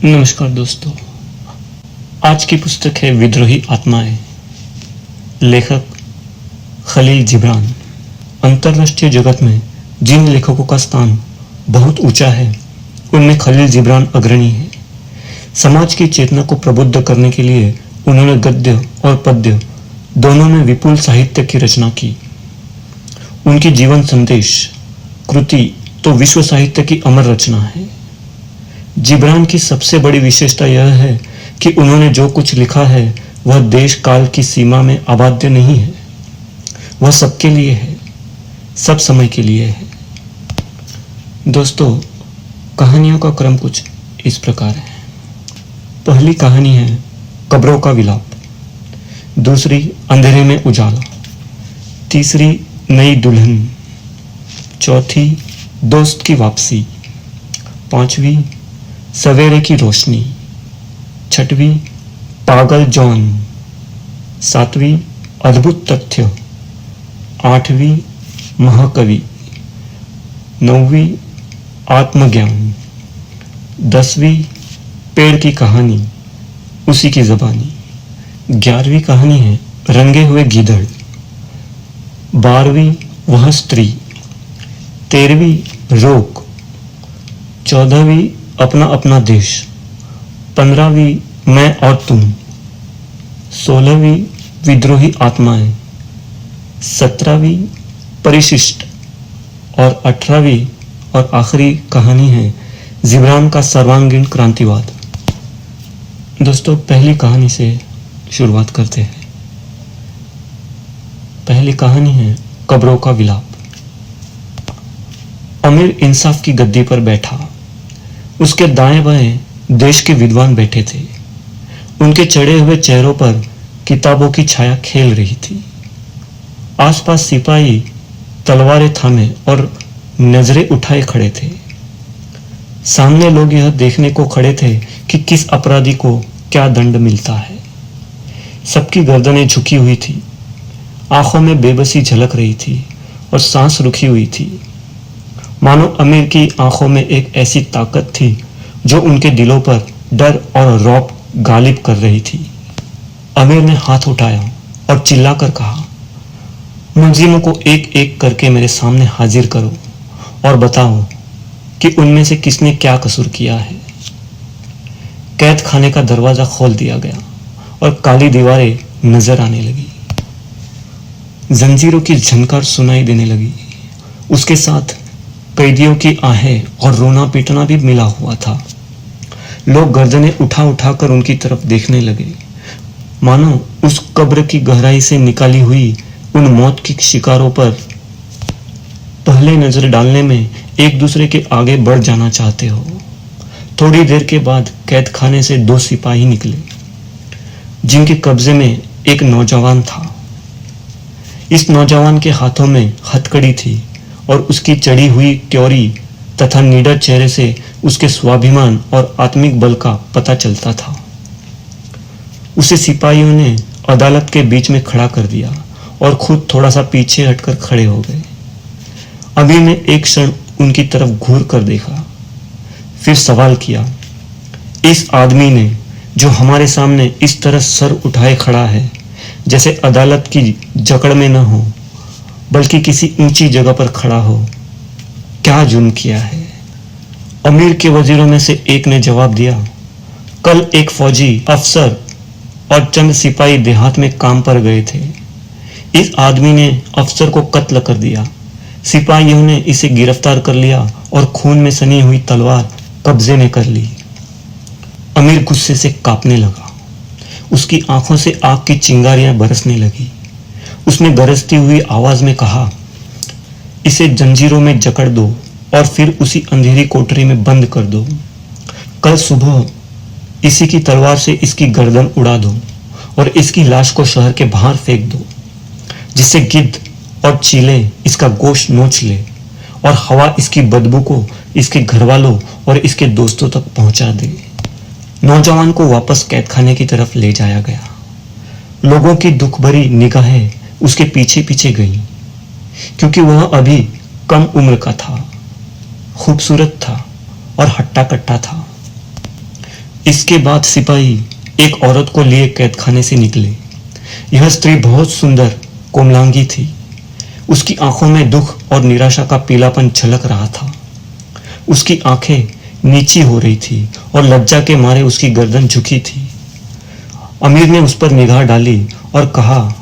नमस्कार दोस्तों, आज की पुस्तक है विद्रोही आत्माएं। लेखक खलील जिब्रान। अंतर्राष्ट्रीय जगत में जिन लेखकों का स्थान बहुत ऊंचा है उनमें खलील जिब्रान अग्रणी है। समाज की चेतना को प्रबुद्ध करने के लिए उन्होंने गद्य और पद्य दोनों में विपुल साहित्य की रचना की। उनकी जीवन संदेश कृति तो विश्व साहित्य की अमर रचना है। जिब्रान की सबसे बड़ी विशेषता यह है कि उन्होंने जो कुछ लिखा है वह देश काल की सीमा में आबाद्य नहीं है। वह सबके लिए है, सब समय के लिए है। दोस्तों, कहानियों का क्रम कुछ इस प्रकार है। पहली कहानी है कब्रों का विलाप, दूसरी अंधेरे में उजाला, तीसरी नई दुल्हन, चौथी दोस्त की वापसी, पांचवी सवेरे की रोशनी, छठवीं पागल जॉन, सातवीं अद्भुत तथ्य, आठवीं महाकवि, नौवीं आत्मज्ञान, 10वीं पेड़ की कहानी उसी की ज़बानी, 11वीं कहानी है रंगे हुए गीदड़, 12वीं वह स्त्री, 13वीं रोक, 14वीं अपना अपना देश, 15वीं मैं और तुम, 16वीं विद्रोही आत्माएं, 17वीं परिशिष्ट और 18वीं और आखिरी कहानी है जिब्रान का सर्वांगीण क्रांतिवाद। दोस्तों, पहली कहानी से शुरुआत करते हैं। पहली कहानी है कब्रों का विलाप। अमीर इंसाफ की गद्दी पर बैठा। उसके दाएं बाएं देश के विद्वान बैठे थे। उनके चढ़े हुए चेहरों पर किताबों की छाया खेल रही थी। आसपास सिपाही तलवारें थामे और नजरें उठाए खड़े थे। सामने लोग यह देखने को खड़े थे कि किस अपराधी को क्या दंड मिलता है। सबकी गर्दनें झुकी हुई थी, आंखों में बेबसी झलक रही थी और सांस रुकी हुई थी। मानो अमीर की आंखों में एक ऐसी ताकत थी जो उनके दिलों पर डर और रौब गालिब कर रही थी। अमीर ने हाथ उठाया और चिल्लाकर कहा, मुलजिमों को एक एक करके मेरे सामने हाजिर करो और बताओ कि उनमें से किसने क्या कसूर किया है। कैद खाने का दरवाजा खोल दिया गया और काली दीवारें नजर आने लगी। जंजीरों की झनकार सुनाई देने लगी। उसके साथ कैदियों की आहें और रोना पीटना भी मिला हुआ था। लोग गर्दनें उठा उठा कर उनकी तरफ देखने लगे, मानो उस कब्र की गहराई से निकाली हुई उन मौत के शिकारों पर पहले नजर डालने में एक दूसरे के आगे बढ़ जाना चाहते हो। थोड़ी देर के बाद कैद खाने से 2 सिपाही निकले, जिनके कब्जे में एक नौजवान था। इस नौजवान के हाथों में हथकड़ी थी और उसकी चढ़ी हुई त्योरी तथा निडर चेहरे से उसके स्वाभिमान और आत्मिक बल का पता चलता था। उसे सिपाहियों ने अदालत के बीच में खड़ा कर दिया और खुद थोड़ा सा पीछे हटकर खड़े हो गए। अमीर ने एक क्षण उनकी तरफ घूर कर देखा, फिर सवाल किया, इस आदमी ने जो हमारे सामने इस तरह सर उठाए खड़ा है, जैसे अदालत की जकड़ में न हो बल्कि किसी ऊंची जगह पर खड़ा हो, क्या जुर्म किया है? अमीर के वजीरों में से एक ने जवाब दिया, कल एक फौजी अफसर और चंद सिपाही देहात में काम पर गए थे। इस आदमी ने अफसर को कत्ल कर दिया। सिपाहियों ने इसे गिरफ्तार कर लिया और खून में सनी हुई तलवार कब्जे में कर ली। अमीर गुस्से से कांपने लगा। उसकी आंखों से आग की चिंगारियां बरसने लगी। उसने गरजती हुई आवाज में कहा, इसे जंजीरों में जकड़ दो और फिर उसी अंधेरी कोठरी में बंद कर दो। कल सुबह इसी की तलवार से इसकी गर्दन उड़ा दो और इसकी लाश को शहर के बाहर फेंक दो, जिससे गिद्ध और चीले इसका गोश्त नोच ले और हवा इसकी बदबू को इसके घरवालों और इसके दोस्तों तक पहुंचा दे। नौजवान को वापस कैदखाने की तरफ ले जाया गया। लोगों की दुख भरी निगाहें उसके पीछे पीछे गईं, क्योंकि वह अभी कम उम्र का था, खूबसूरत था और हट्टा कट्टा था। इसके बाद सिपाही एक औरत को लिए कैदखाने से निकले। यह स्त्री बहुत सुंदर कोमलांगी थी। उसकी आंखों में दुख और निराशा का पीलापन झलक रहा था। उसकी आंखें नीची हो रही थी और लज्जा के मारे उसकी गर्दन झुकी थी। अमीर ने उस पर निगाह डाली और कहा,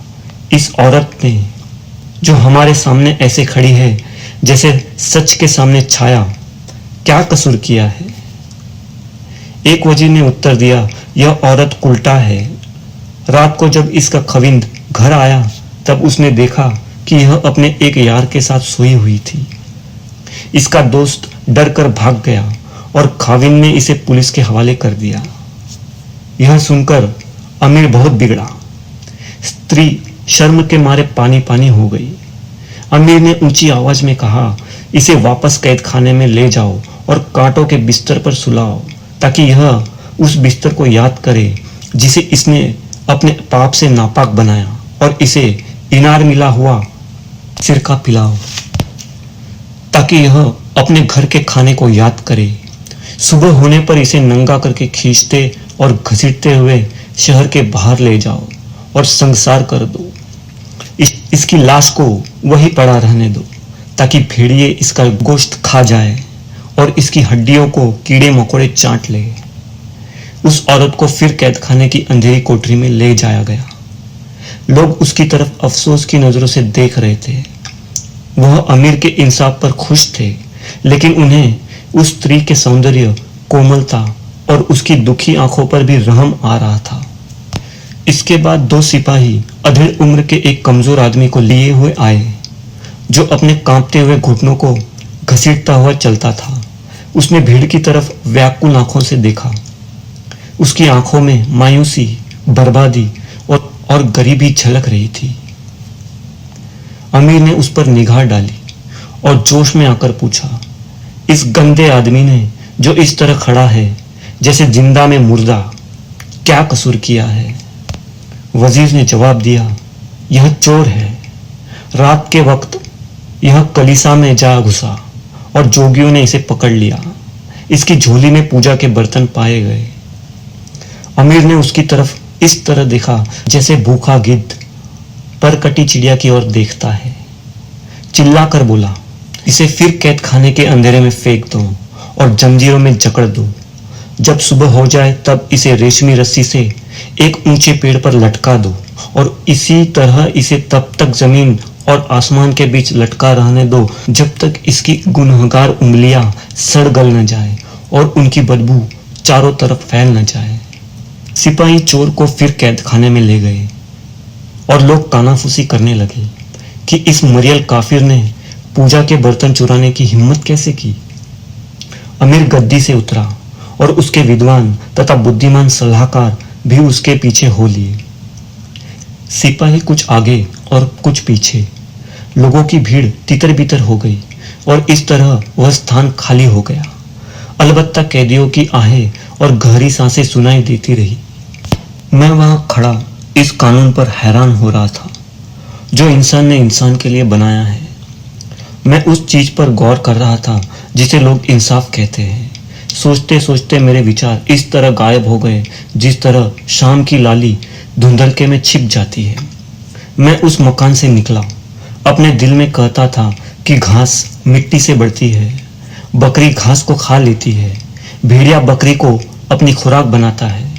इस औरत ने जो हमारे सामने ऐसे खड़ी है जैसे सच के सामने छाया, क्या कसूर किया है? एक वजीर ने उत्तर दिया, यह औरत उल्टा है। रात को जब इसका खविंद घर आया तब उसने देखा कि यह अपने एक यार के साथ सोई हुई थी। इसका दोस्त डर कर भाग गया और खाविंद ने इसे पुलिस के हवाले कर दिया। यह सुनकर अमीर बहुत बिगड़ा। स्त्री शर्म के मारे पानी पानी हो गई। अमीर ने ऊंची आवाज में कहा, इसे वापस कैदखाने में ले जाओ और कांटों के बिस्तर पर सुलाओ, ताकि यह उस बिस्तर को याद करे जिसे इसने अपने पाप से नापाक बनाया, और इसे इनार मिला हुआ सिरका पिलाओ ताकि यह अपने घर के खाने को याद करे। सुबह होने पर इसे नंगा करके खींचते और घसीटते हुए शहर के बाहर ले जाओ और संसार कर दो। इसकी लाश को वही पड़ा रहने दो ताकि भेड़िए इसका गोश्त खा जाए और इसकी हड्डियों को कीड़े मकोड़े चाट ले। उस औरत को फिर कैदखाने की अंधेरी कोठरी में ले जाया गया। लोग उसकी तरफ अफसोस की नजरों से देख रहे थे। वह अमीर के इंसाफ पर खुश थे, लेकिन उन्हें उस स्त्री के सौंदर्य, कोमलता और उसकी दुखी आंखों पर भी रहम आ रहा था। इसके बाद दो सिपाही अधेड़ उम्र के एक कमजोर आदमी को लिए हुए आए, जो अपने कांपते हुए घुटनों को घसीटता हुआ चलता था। उसने भीड़ की तरफ व्याकुल आंखों से देखा। उसकी आंखों में मायूसी, बर्बादी और गरीबी झलक रही थी। अमीर ने उस पर निगाह डाली और जोश में आकर पूछा, इस गंदे आदमी ने जो इस तरह खड़ा है जैसे जिंदा में मुर्दा, क्या कसूर किया है? वजीर ने जवाब दिया, यह चोर है। रात के वक्त यह कलीसा में जा घुसा और जोगियों ने इसे पकड़ लिया। इसकी झोली में पूजा के बर्तन पाए गए। अमीर ने उसकी तरफ इस तरह देखा जैसे भूखा गिद्ध परकटी चिड़िया की ओर देखता है। चिल्ला कर बोला, इसे फिर कैद खाने के अंधेरे में फेंक दो और जंजीरों में जकड़ दो। जब सुबह हो जाए तब इसे रेशमी रस्सी से एक ऊंचे पेड़ पर लटका दो और इसी तरह इसे तब तक जमीन और आसमान के बीच लटका रहने दो जब तक इसकी गुनहगार उंगलियां सड़ गल न जाए और उनकी बदबू चारों तरफ फैल न जाए। सिपाही चोर को फिर कैद खाने में ले गए और लोग कानाफूसी करने लगे कि इस मरियल काफिर ने पूजा के बर्तन चुराने की हिम्मत कैसे की। अमीर गद्दी से उतरा और उसके विद्वान तथा बुद्धिमान सलाहकार भी उसके पीछे हो लिए। सिपाही कुछ आगे और कुछ पीछे। लोगों की भीड़ तितर बितर हो गई और इस तरह वह स्थान खाली हो गया। अलबत्ता कैदियों की आहें और गहरी सांसें सुनाई देती रही। मैं वहां खड़ा इस कानून पर हैरान हो रहा था जो इंसान ने इंसान के लिए बनाया है। मैं उस चीज पर गौर कर रहा था जिसे लोग इंसाफ कहते हैं। सोचते सोचते मेरे विचार इस तरह गायब हो गए जिस तरह शाम की लाली धुंधलके में छिप जाती है। मैं उस मकान से निकला। अपने दिल में कहता था कि घास मिट्टी से बढ़ती है, बकरी घास को खा लेती है, भेड़िया बकरी को अपनी खुराक बनाता है,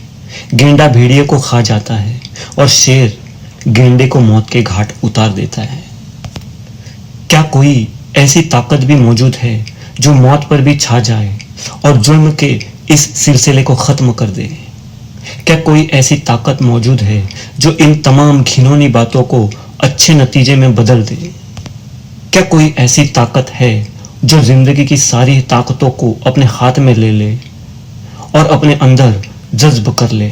गेंडा भेड़िए को खा जाता है और शेर गेंडे को मौत के घाट उतार देता है। क्या कोई ऐसी ताकत भी मौजूद है जो मौत पर भी छा जाए और जुल्म के इस सिलसिले को खत्म कर दे? क्या कोई ऐसी ताकत मौजूद है जो इन तमाम घिनौनी बातों को अच्छे नतीजे में बदल दे? क्या कोई ऐसी ताकत है जो जिंदगी की सारी ताकतों को अपने हाथ में ले ले और अपने अंदर जज्ब कर ले,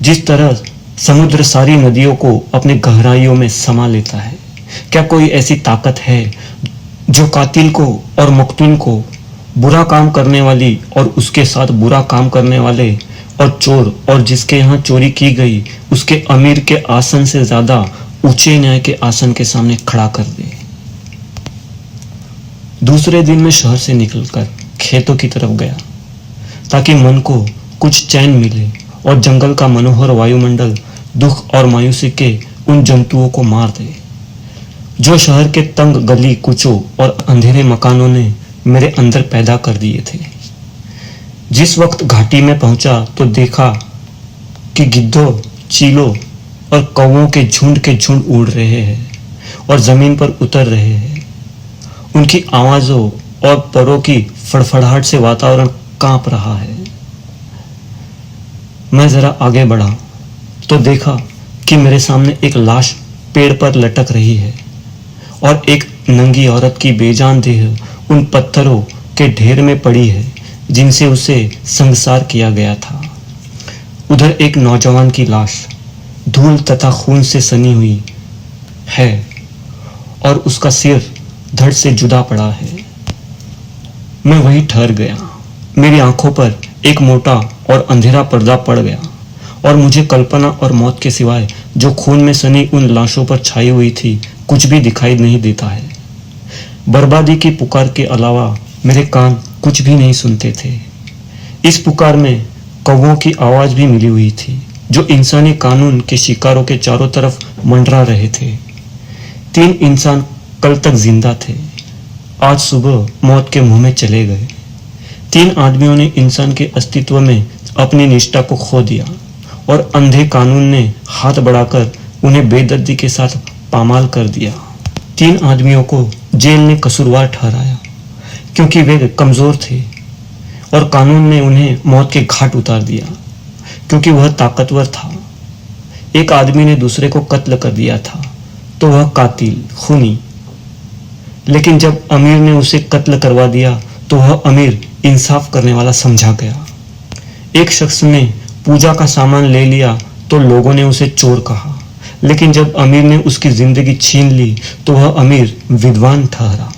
जिस तरह समुद्र सारी नदियों को अपने गहराइयों में समा लेता है? क्या कोई ऐसी ताकत है जो कातिल को और मकतूल को, बुरा काम करने वाली और उसके साथ बुरा काम करने वाले और चोर और जिसके यहाँ चोरी की गई उसके अमीर के आसन से ज्यादा ऊंचे न्याय के आसन के सामने खड़ा कर दे? दूसरे दिन मैं शहर से निकलकर खेतों की तरफ गया ताकि मन को कुछ चैन मिले और जंगल का मनोहर वायुमंडल दुख और मायूसी के उन जंतुओं को मार दे जो शहर के तंग गली कुचों और अंधेरे मकानों ने मेरे अंदर पैदा कर दिए थे। जिस वक्त घाटी में पहुंचा तो देखा कि गिद्धों, चीलों और कौवों के झुंड उड़ रहे हैं और जमीन पर उतर रहे हैं। उनकी आवाजों और परों की फड़फड़ाहट से वातावरण कांप रहा है। मैं जरा आगे बढ़ा तो देखा कि मेरे सामने एक लाश पेड़ पर लटक रही है और एक नंगी औरत की बेजान देह उन पत्थरों के ढेर में पड़ी है जिनसे उसे संसार किया गया था। उधर एक नौजवान की लाश धूल तथा खून से सनी हुई है और उसका सिर धड़ से जुदा पड़ा है। मैं वहीं ठहर गया। मेरी आंखों पर एक मोटा और अंधेरा पर्दा पड़ गया और मुझे कल्पना और मौत के सिवाय जो खून में सनी उन लाशों पर छाई हुई थी कुछ भी दिखाई नहीं देता है। बर्बादी की पुकार के अलावा मेरे कान कुछ भी नहीं सुनते थे। इस पुकार में कौवों की आवाज भी मिली हुई थी जो इंसानी कानून के शिकारों के चारों तरफ मंडरा रहे थे। 3 इंसान कल तक जिंदा थे, आज सुबह मौत के मुंह में चले गए। 3 आदमियों ने इंसान के अस्तित्व में अपनी निष्ठा को खो दिया और अंधे कानून ने हाथ बढ़ाकर उन्हें बेदर्दी के साथ पामाल कर दिया। 3 आदमियों को जेल ने कसूरवार ठहराया क्योंकि वे कमजोर थे और कानून ने उन्हें मौत के घाट उतार दिया क्योंकि वह ताकतवर था। एक आदमी ने दूसरे को कत्ल कर दिया था तो वह कातिल, खूनी। लेकिन जब अमीर ने उसे कत्ल करवा दिया तो वह अमीर इंसाफ करने वाला समझा गया। एक शख्स ने पूजा का सामान ले लिया तो लोगों ने उसे चोर कहा, लेकिन जब अमीर ने उसकी जिंदगी छीन ली तो वह अमीर विद्वान ठहरा।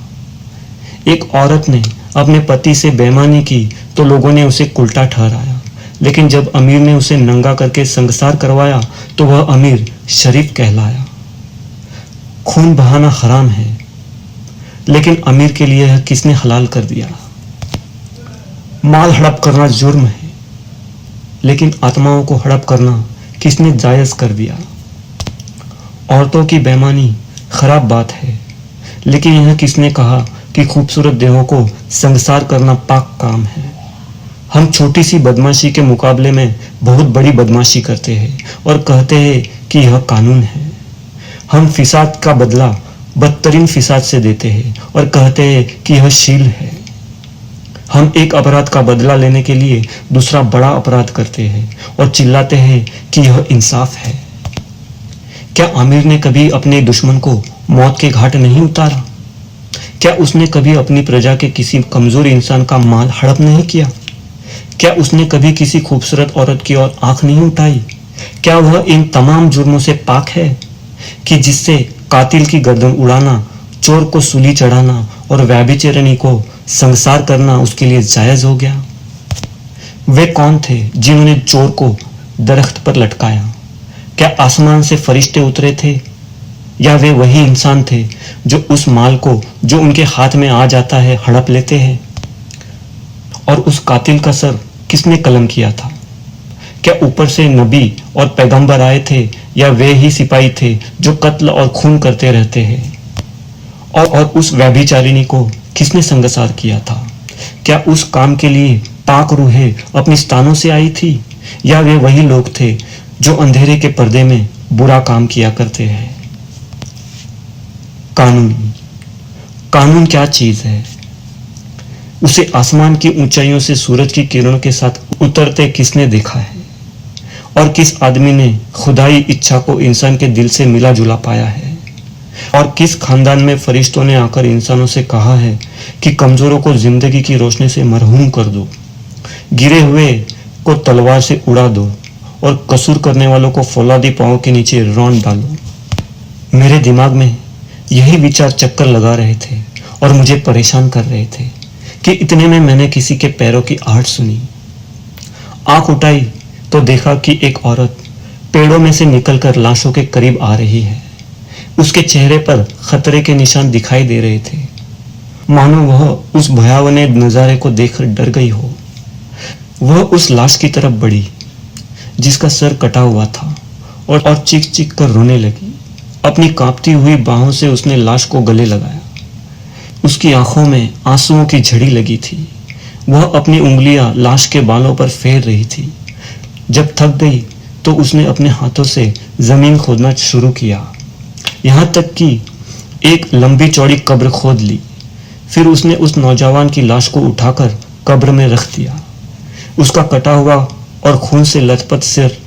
एक औरत ने अपने पति से बेईमानी की तो लोगों ने उसे उल्टा ठहराया, लेकिन जब अमीर ने उसे नंगा करके संगसार करवाया तो वह अमीर शरीफ कहलाया। खून बहाना हराम है, लेकिन अमीर के लिए यह किसने हलाल कर दिया? माल हड़प करना जुर्म है, लेकिन आत्माओं को हड़प करना किसने जायज कर दिया? औरतों की बेईमानी खराब बात है, लेकिन यह किसने कहा कि खूबसूरत देहों को संसार करना पाक काम है? हम छोटी सी बदमाशी के मुकाबले में बहुत बड़ी बदमाशी करते हैं और कहते हैं कि यह कानून है। हम फिसाद का बदला बदतरीन फिसाद से देते हैं और कहते हैं कि यह शील है। हम एक अपराध का बदला लेने के लिए दूसरा बड़ा अपराध करते हैं और चिल्लाते हैं कि यह इंसाफ है। क्या आमिर ने कभी अपने दुश्मन को मौत के घाट नहीं उतारा? क्या उसने कभी अपनी प्रजा के किसी कमजोर इंसान का माल हड़प नहीं किया? क्या उसने कभी किसी खूबसूरत औरत की ओर आंख नहीं उठाई? क्या वह इन तमाम जुर्मों से पाक है कि जिससे कातिल की गर्दन उड़ाना, चोर को सूली चढ़ाना और व्यभिचारिणी को संसार करना उसके लिए जायज हो गया? वे कौन थे जिन्होंने चोर को दरख्त पर लटकाया? क्या आसमान से फरिश्ते उतरे थे या वे वही इंसान थे जो उस माल को जो उनके हाथ में आ जाता है हड़प लेते हैं? और उस कातिल का सर किसने कलम किया था? क्या ऊपर से नबी और पैगंबर आए थे या वे ही सिपाही थे जो कत्ल और खून करते रहते हैं? और उस व्यभिचारिणी को किसने संगसार किया था? क्या उस काम के लिए पाक रूहें अपनी स्थानों से आई थी या वे वही लोग थे जो अंधेरे के पर्दे में बुरा काम किया करते हैं? कानून, कानून क्या चीज है? उसे आसमान की ऊंचाइयों से सूरज की किरणों के साथ उतरते किसने देखा है? और किस आदमी ने खुदाई इच्छा को इंसान के दिल से मिला जुला पाया है? और किस खानदान में फरिश्तों ने आकर इंसानों से कहा है कि कमजोरों को जिंदगी की रोशनी से मरहूम कर दो, गिरे हुए को तलवार से उड़ा दो और कसूर करने वालों को फौलादी पांव के नीचे रौंद डालो? मेरे दिमाग में यही विचार चक्कर लगा रहे थे और मुझे परेशान कर रहे थे कि इतने में मैंने किसी के पैरों की आहट सुनी। आंख उठाई तो देखा कि एक औरत पेड़ों में से निकलकर लाशों के करीब आ रही है। उसके चेहरे पर खतरे के निशान दिखाई दे रहे थे, मानो वह उस भयावह नजारे को देखकर डर गई हो। वह उस लाश की तरफ बढ़ी जिसका सर कटा हुआ था और चीख चीख कर रोने लगी। अपनी कांपती हुई बाहों से उसने लाश को गले लगाया। उसकी आंखों में आंसुओं की झड़ी लगी थी। वह अपनी उंगलियां लाश के बालों पर फेर रही थी। जब थक गई तो उसने अपने हाथों से जमीन खोदना शुरू किया, यहां तक कि एक लंबी चौड़ी कब्र खोद ली। फिर उसने उस नौजवान की लाश को उठाकर कब्र में रख दिया। उसका कटा हुआ और खून से लथपथ सिर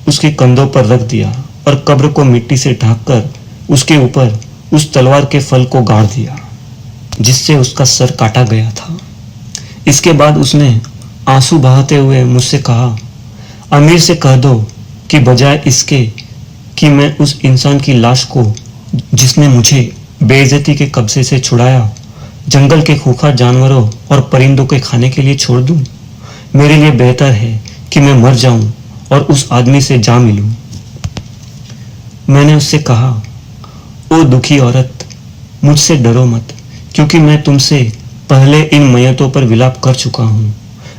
उसके कंधों पर रख दिया और कब्र को मिट्टी से ढककर उसके ऊपर उस तलवार के फल को गाड़ दिया जिससे उसका सर काटा गया था। इसके बाद उसने आंसू बहाते हुए मुझसे कहा, अमीर से कह दो कि बजाय इसके कि मैं उस इंसान की लाश को जिसने मुझे बेइज्जती के कब्जे से छुड़ाया जंगल के खूंखार जानवरों और परिंदों के खाने के लिए छोड़ दूं, मेरे लिए बेहतर है कि मैं मर जाऊं और उस आदमी से जा मिलूं। मैंने उससे कहा, ओ दुखी औरत, मुझसे डरो मत, क्योंकि मैं तुमसे पहले इन मैयतों पर विलाप कर चुका हूं।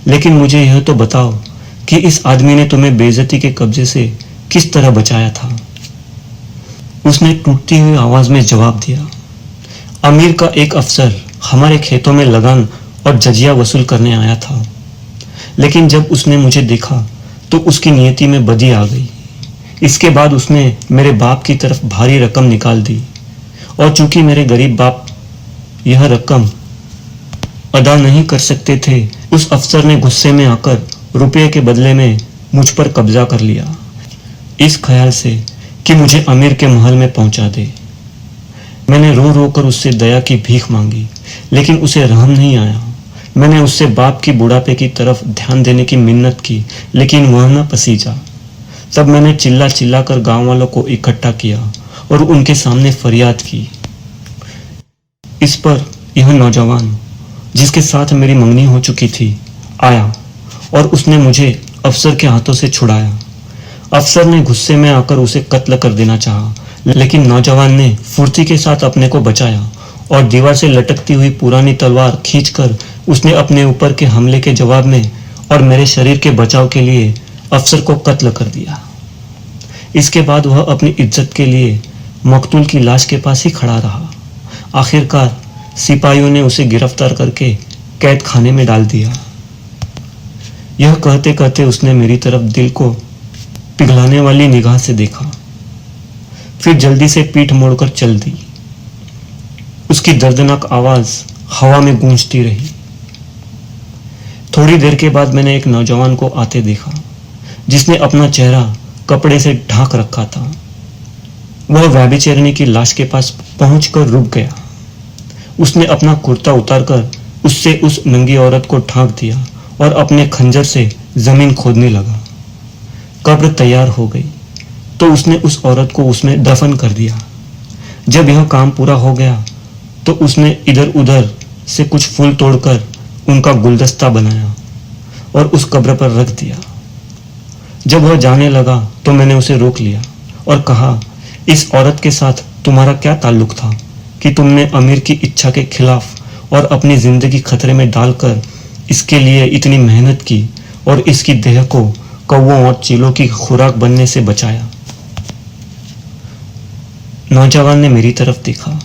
लेकिन मुझे यह तो बताओ कि इस आदमी ने तुम्हें बेइज्जती के कब्जे से किस तरह बचाया था। उसने टूटती हुई आवाज में जवाब दिया, अमीर का एक अफसर हमारे खेतों में लगान और जजिया वसूल करने आया था, लेकिन जब उसने मुझे देखा तो उसकी नियति में बदी आ गई। इसके बाद उसने मेरे बाप की तरफ भारी रकम निकाल दी और चूंकि मेरे गरीब बाप यह रकम अदा नहीं कर सकते थे, उस अफसर ने गुस्से में आकर रुपये के बदले में मुझ पर कब्जा कर लिया, इस ख्याल से कि मुझे अमीर के महल में पहुंचा दे। मैंने रो रो कर उससे दया की भीख मांगी, लेकिन उसे रहम नहीं आया। मैंने उससे बाप की बुढ़ापे की तरफ ध्यान देने की मिन्नत की, लेकिन वह न पसीजा। तब मैंने चिल्ला चिल्ला कर गांव वालों को इकट्ठा किया और उनके सामने फरियाद की। इस पर यह नौजवान जिसके साथ मेरी मंगनी हो चुकी थी आया और उसने मुझे अफसर के हाथों से छुड़ाया। अफसर ने गुस्से में आकर उसे कत्ल कर देना चाहा, लेकिन नौजवान ने फुर्ती के साथ अपने को बचाया और दीवार से लटकती हुई पुरानी तलवार खींचकर उसने अपने ऊपर के हमले के जवाब में और मेरे शरीर के बचाव के लिए अफसर को कत्ल कर दिया। इसके बाद वह अपनी इज्जत के लिए मकतूल की लाश के पास ही खड़ा रहा। आखिरकार सिपाहियों ने उसे गिरफ्तार करके कैद खाने में डाल दिया। यह कहते कहते उसने मेरी तरफ दिल को पिघलाने वाली निगाह से देखा, फिर जल्दी से पीठ मोड़कर चल दी। उसकी दर्दनाक आवाज हवा में गूंजती रही। थोड़ी देर के बाद मैंने एक नौजवान को आते देखा जिसने अपना चेहरा कपड़े से ढांक रखा था। वह व्यभिचारिणी की लाश के पास पहुंचकर रुक गया। उसने अपना कुर्ता उतारकर उससे उस नंगी औरत को ढांक दिया और अपने खंजर से जमीन खोदने लगा। कब्र तैयार हो गई तो उसने उस औरत को उसमें दफन कर दिया। जब यह काम पूरा हो गया तो उसने इधर उधर से कुछ फूल तोड़कर उनका गुलदस्ता बनाया और उस कब्र पर रख दिया। जब वह जाने लगा तो मैंने उसे रोक लिया और कहा, इस औरत के साथ तुम्हारा क्या ताल्लुक था कि तुमने अमीर की इच्छा के खिलाफ और अपनी जिंदगी खतरे में डालकर इसके लिए इतनी मेहनत की और इसकी देह को कौवों और चीलों की खुराक बनने से बचाया। नौजवान ने मेरी तरफ देखा।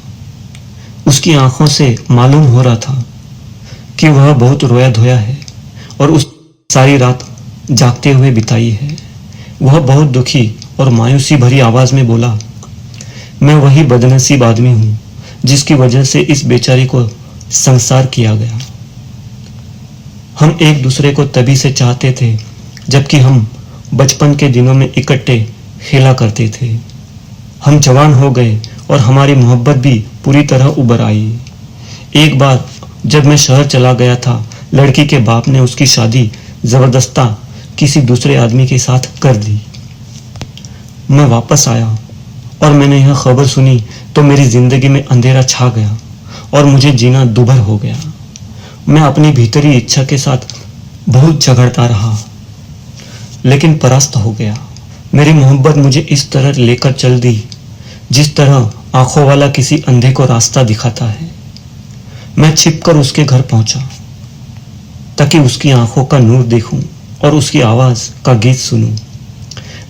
उसकी आंखों से मालूम हो रहा था कि वह बहुत रोया धोया है और उस सारी रात जागते हुए बिताई है। वह बहुत दुखी और मायूसी भरी आवाज में बोला, मैं वही बदनसीब आदमी हूं जिसकी वजह से इस बेचारी को संसार किया गया। हम एक दूसरे को तभी से चाहते थे जबकि हम बचपन के दिनों में इकट्ठे खेला करते थे। हम जवान हो गए और हमारी मोहब्बत भी पूरी तरह उभर आई। एक बार जब मैं शहर चला गया था, लड़की के बाप ने उसकी शादी जबरदस्ता किसी दूसरे आदमी के साथ कर दी। मैं वापस आया और मैंने यह खबर सुनी तो मेरी जिंदगी में अंधेरा छा गया और मुझे जीना दुभर हो गया। मैं अपनी भीतरी इच्छा के साथ बहुत झगड़ता रहा, लेकिन परास्त हो गया। मेरी मोहब्बत मुझे इस तरह लेकर चल दी जिस तरह आंखों वाला किसी अंधे को रास्ता दिखाता है। मैं छिपकर उसके घर पहुंचा। ताकि उसकी आंखों का नूर देखूं और उसकी आवाज़ का गीत सुनूं।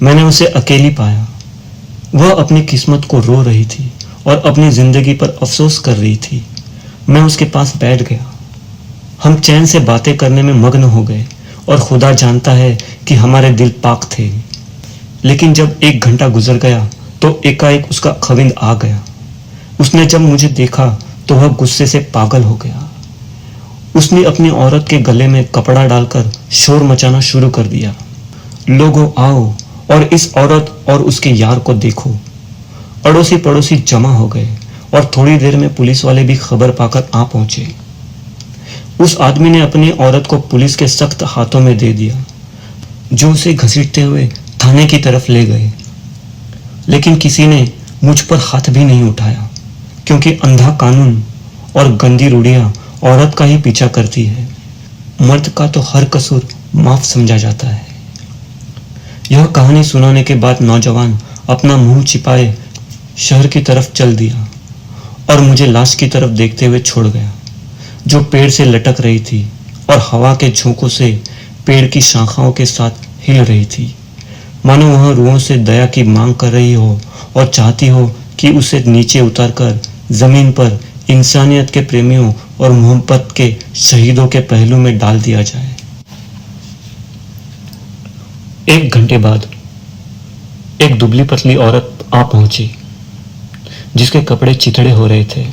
मैंने उसे अकेली पाया। वह अपनी किस्मत को रो रही थी और अपनी जिंदगी पर अफसोस कर रही थी। मैं उसके पास बैठ गया। हम चैन से बातें करने में मग्न हो गए और खुदा जानता है कि हमारे दिल पाक थे। लेकिन जब 1 घंटा गुजर गया तो एकाएक उसका खविंद आ गया। उसने जब मुझे देखा तो वह गुस्से से पागल हो गया। उसने अपनी औरत के गले में कपड़ा डालकर शोर मचाना शुरू कर दिया। लोगों आओ और इस औरत और उसके यार को देखो। अड़ोसी पड़ोसी जमा हो गए और थोड़ी देर में पुलिस वाले भी खबर पाकर आ पहुंचे। उस आदमी ने अपनी औरत को पुलिस के सख्त हाथों में दे दिया, जो उसे घसीटते हुए थाने की तरफ ले गए। लेकिन किसी ने मुझ पर हाथ भी नहीं उठाया, क्योंकि अंधा कानून और गंदी रूढ़ियां औरत का ही पीछा करती है। मर्द का तो हर कसूर माफ समझा जाता है। यह कहानी सुनाने के बाद नौजवान अपना मुंह छिपाए शहर की तरफ चल दिया और मुझे लाश की तरफ देखते हुए छोड़ गया, जो पेड़ से लटक रही थी और हवा के झोंकों से पेड़ की शाखाओं के साथ हिल रही थी, मानो वह रूहों से दया की मांग कर रही हो और चाहती हो कि उसे नीचे उतारकर जमीन पर इंसानियत के प्रेमियों और मोहब्बत के शहीदों के पहलू में डाल दिया जाए। 1 घंटे बाद एक दुबली पतली औरत आ पहुंची, जिसके कपड़े चिथड़े हो रहे थे।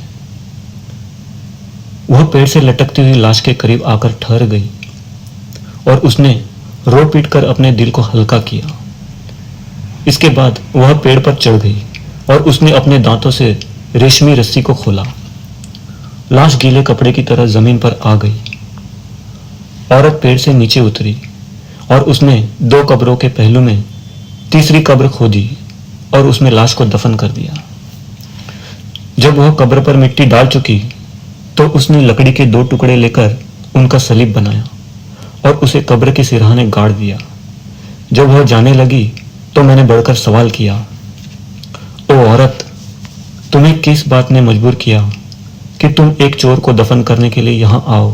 वह पेड़ से लटकती हुई लाश के करीब आकर ठहर गई और उसने रो पीट कर अपने दिल को हल्का किया। इसके बाद वह पेड़ पर चढ़ गई और उसने अपने दांतों से रेशमी रस्सी को खोला। लाश गीले कपड़े की तरह जमीन पर आ गई। औरत पेड़ से नीचे उतरी और उसने 2 कब्रों के पहलू में तीसरी कब्र खोदी और उसमें लाश को दफन कर दिया। जब वह कब्र पर मिट्टी डाल चुकी तो उसने लकड़ी के 2 टुकड़े लेकर उनका सलीब बनाया और उसे कब्र के सिरहाने गाड़ दिया। जब वह जाने लगी तो मैंने बढ़कर सवाल किया, ओ औरत, तुम्हें किस बात ने मजबूर किया कि तुम एक चोर को दफन करने के लिए यहां आओ?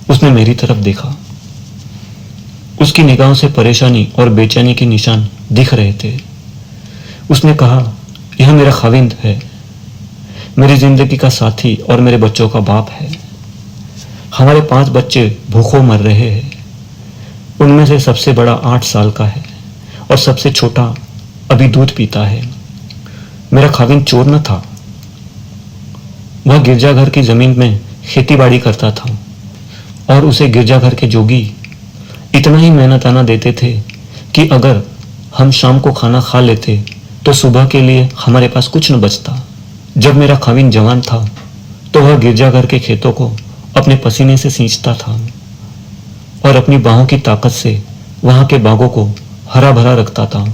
उसने मेरी तरफ देखा। उसकी निगाहों से परेशानी और बेचैनी के निशान दिख रहे थे। उसने कहा, यह मेरा खाविंद है, मेरी जिंदगी का साथी और मेरे बच्चों का बाप है। हमारे 5 बच्चे भूखों मर रहे हैं। उनमें से सबसे बड़ा 8 साल का है और सबसे छोटा अभी दूध पीता है। मेरा खाविंद चोर न था। वह गिरजाघर की जमीन में खेतीबाड़ी करता था और उसे गिरजाघर के जोगी इतना ही मेहनताना देते थे कि अगर हम शाम को खाना खा लेते तो सुबह के लिए हमारे पास कुछ न बचता। जब मेरा खाविंद जवान था तो वह गिरजाघर के खेतों को अपने पसीने से सींचता था और अपनी बाहों की ताकत से वहां के बागों को हरा भरा रखता था।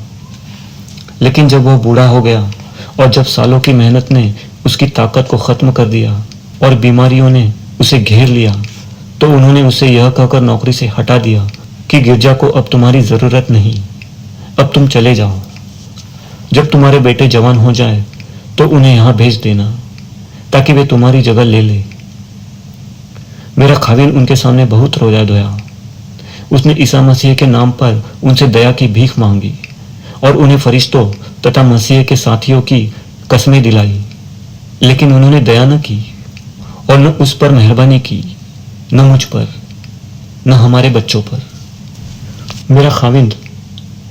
लेकिन जब वह बूढ़ा हो गया और जब सालों की मेहनत ने उसकी ताकत को खत्म कर दिया और बीमारियों ने उसे घेर लिया, तो उन्होंने उसे यह कहकर नौकरी से हटा दिया कि गिरजा को अब तुम्हारी जरूरत नहीं, अब तुम चले जाओ। जब तुम्हारे बेटे जवान हो जाए तो उन्हें यहां भेज देना ताकि वे तुम्हारी जगह ले ले। मेरा खाविंद उनके सामने बहुत रोया धोया। उसने ईसा मसीह के नाम पर उनसे दया की भीख मांगी और उन्हें फरिश्तों तथा मसीह के साथियों की कसमें दिलाई, लेकिन उन्होंने दया न की और न उस पर मेहरबानी की, न मुझ पर, न हमारे बच्चों पर। मेरा खाविंद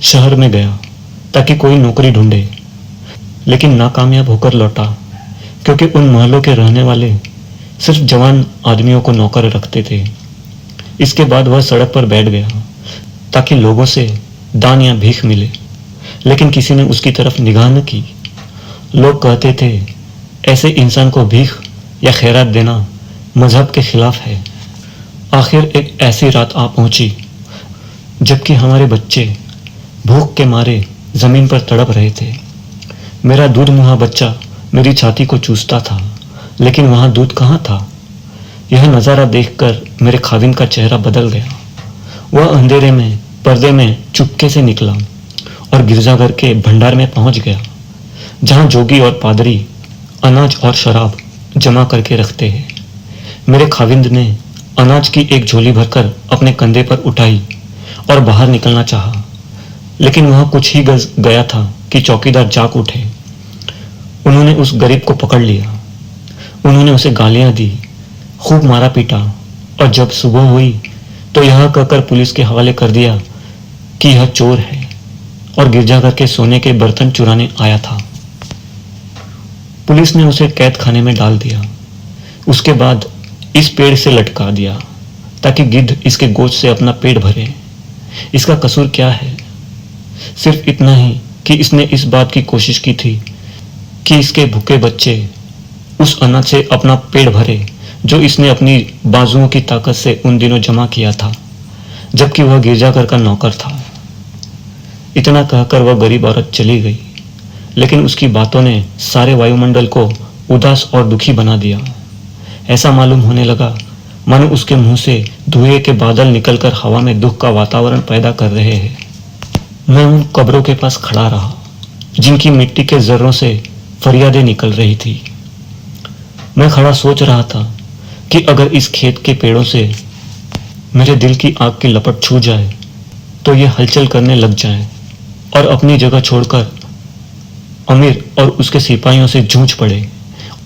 शहर में गया ताकि कोई नौकरी ढूंढे, लेकिन नाकामयाब होकर लौटा, क्योंकि उन महलों के रहने वाले सिर्फ जवान आदमियों को नौकर रखते थे। इसके बाद वह सड़क पर बैठ गया ताकि लोगों से दान या भीख मिले, लेकिन किसी ने उसकी तरफ निगाह न की। लोग कहते थे, ऐसे इंसान को भीख या खैरात देना मजहब के खिलाफ है। आखिर एक ऐसी रात आ पहुंची जबकि हमारे बच्चे भूख के मारे जमीन पर तड़प रहे थे। मेरा दूध मुहा बच्चा मेरी छाती को चूसता था, लेकिन वहां दूध कहाँ था? यह नज़ारा देखकर मेरे खाविंद का चेहरा बदल गया। वह अंधेरे में पर्दे में चुपके से निकला और गिरजाघर के भंडार में पहुंच गया, जहां जोगी और पादरी अनाज और शराब जमा करके रखते हैं। मेरे खाविंद ने अनाज की एक झोली भरकर अपने कंधे पर उठाई और बाहर निकलना चाहा, लेकिन वह कुछ ही गज गया था कि चौकीदार जाग उठे। उन्होंने उस गरीब को पकड़ लिया। उन्होंने उसे गालियां दी, खूब मारा पीटा, और जब सुबह हुई तो यह कहकर पुलिस के हवाले कर दिया कि यह चोर है और गिरजाघर के सोने के बर्तन चुराने आया था। पुलिस ने उसे कैद खाने में डाल दिया। उसके बाद इस पेड़ से लटका दिया ताकि गिद्ध इसके गोश्त से अपना पेट भरे। इसका कसूर क्या है? सिर्फ इतना ही कि इसने इस बात की कोशिश की थी कि इसके भूखे बच्चे उस अनाज से अपना पेट भरे जो इसने अपनी बाजुओं की ताकत से उन दिनों जमा किया था जबकि वह गिरजाघर का नौकर था। इतना कहकर वह गरीब औरत चली गई, लेकिन उसकी बातों ने सारे वायुमंडल को उदास और दुखी बना दिया। ऐसा मालूम होने लगा मानो उसके मुंह से धुएं के बादल निकलकर हवा में दुख का वातावरण पैदा कर रहे हैं। मैं उन कब्रों के पास खड़ा रहा जिनकी मिट्टी के जर्रों से फरियादें निकल रही थी। मैं खड़ा सोच रहा था कि अगर इस खेत के पेड़ों से मेरे दिल की आग की लपट छू जाए तो ये हलचल करने लग जाए और अपनी जगह छोड़कर अमीर और उसके सिपाहियों से जूझ पड़े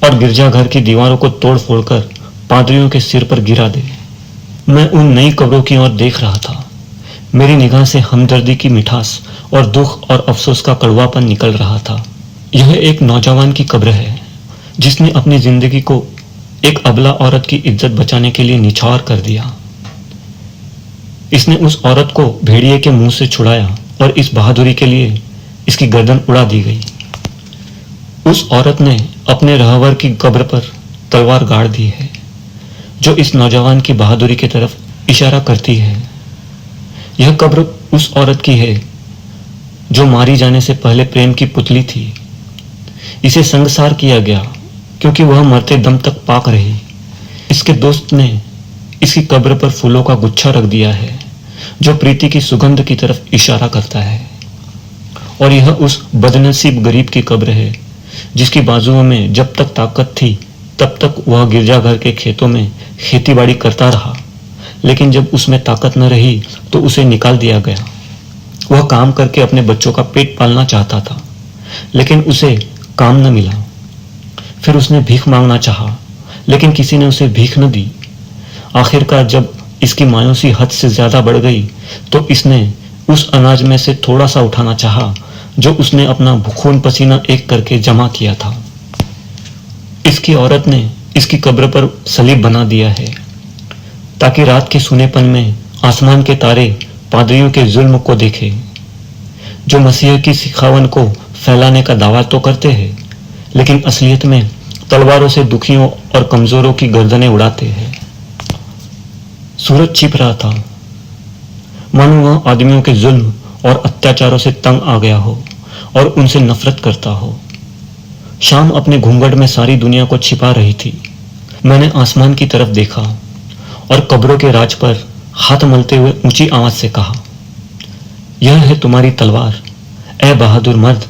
और गिरजाघर की दीवारों को तोड़ फोड़कर पादरियों के सिर पर गिरा दे। मैं उन नई कब्रों की ओर देख रहा था। मेरी निगाह से हमदर्दी की मिठास और दुख और अफसोस का कड़वापन निकल रहा था। यह एक नौजवान की कब्र है जिसने अपनी जिंदगी को एक अबला औरत की इज्जत बचाने के लिए निछावर कर दिया। इसने उस औरत को भेड़िए के मुंह से छुड़ाया और इस बहादुरी के लिए इसकी गर्दन उड़ा दी गई। उस औरत ने अपने रहवर की कब्र पर तलवार गाड़ दी है जो इस नौजवान की बहादुरी की तरफ इशारा करती है। यह कब्र उस औरत की है जो मारी जाने से पहले प्रेम की पुतली थी। इसे संगसार किया गया क्योंकि वह मरते दम तक पाक रही। इसके दोस्त ने इसकी कब्र पर फूलों का गुच्छा रख दिया है जो प्रीति की सुगंध की तरफ इशारा करता है। और यह उस बदनसीब गरीब की कब्र है जिसकी बाजुओं में जब तक ताकत थी तब तक वह गिरजाघर के खेतों में खेतीबाड़ी करता रहा, लेकिन जब उसमें ताकत न रही तो उसे निकाल दिया गया। वह काम करके अपने बच्चों का पेट पालना चाहता था, लेकिन उसे काम न मिला। फिर उसने भीख मांगना चाहा, लेकिन किसी ने उसे भीख न दी। आखिरकार जब इसकी मायूसी हद से ज्यादा बढ़ गई तो इसने उस अनाज में से थोड़ा सा उठाना चाहा जो उसने अपना खून पसीना एक करके जमा किया था। इसकी औरत ने इसकी कब्र पर सलीब बना दिया है ताकि रात के सुनेपन में आसमान के तारे पादरियों के जुल्म को देखे जो मसीह की सिखावन को फैलाने का दावा तो करते हैं, लेकिन असलियत में तलवारों से दुखियों और कमजोरों की गर्दनें उड़ाते हैं। सूरज छिप रहा था, मानो वह आदमियों के जुल्म और अत्याचारों से तंग आ गया हो और उनसे नफरत करता हो। शाम अपने घूंघट में सारी दुनिया को छिपा रही थी। मैंने आसमान की तरफ देखा और कब्रों के राज पर हाथ मलते हुए ऊंची आवाज से कहा, यह है तुम्हारी तलवार, ए बहादुर मर्द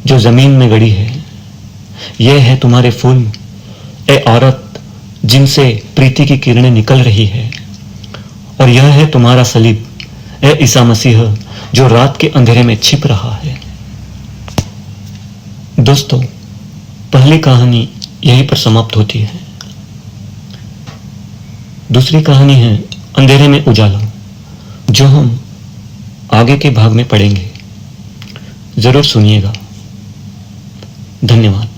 जो जमीन में गड़ी है। यह है तुम्हारे फूल, ए औरत जिनसे प्रीति की किरणें निकल रही है। और यह है तुम्हारा सलीब, ए ईसा मसीह जो रात के अंधेरे में छिप रहा है। दोस्तों, पहली कहानी यहीं पर समाप्त होती है। दूसरी कहानी है अंधेरे में उजाला, जो हम आगे के भाग में पढ़ेंगे। जरूर सुनिएगा। धन्यवाद।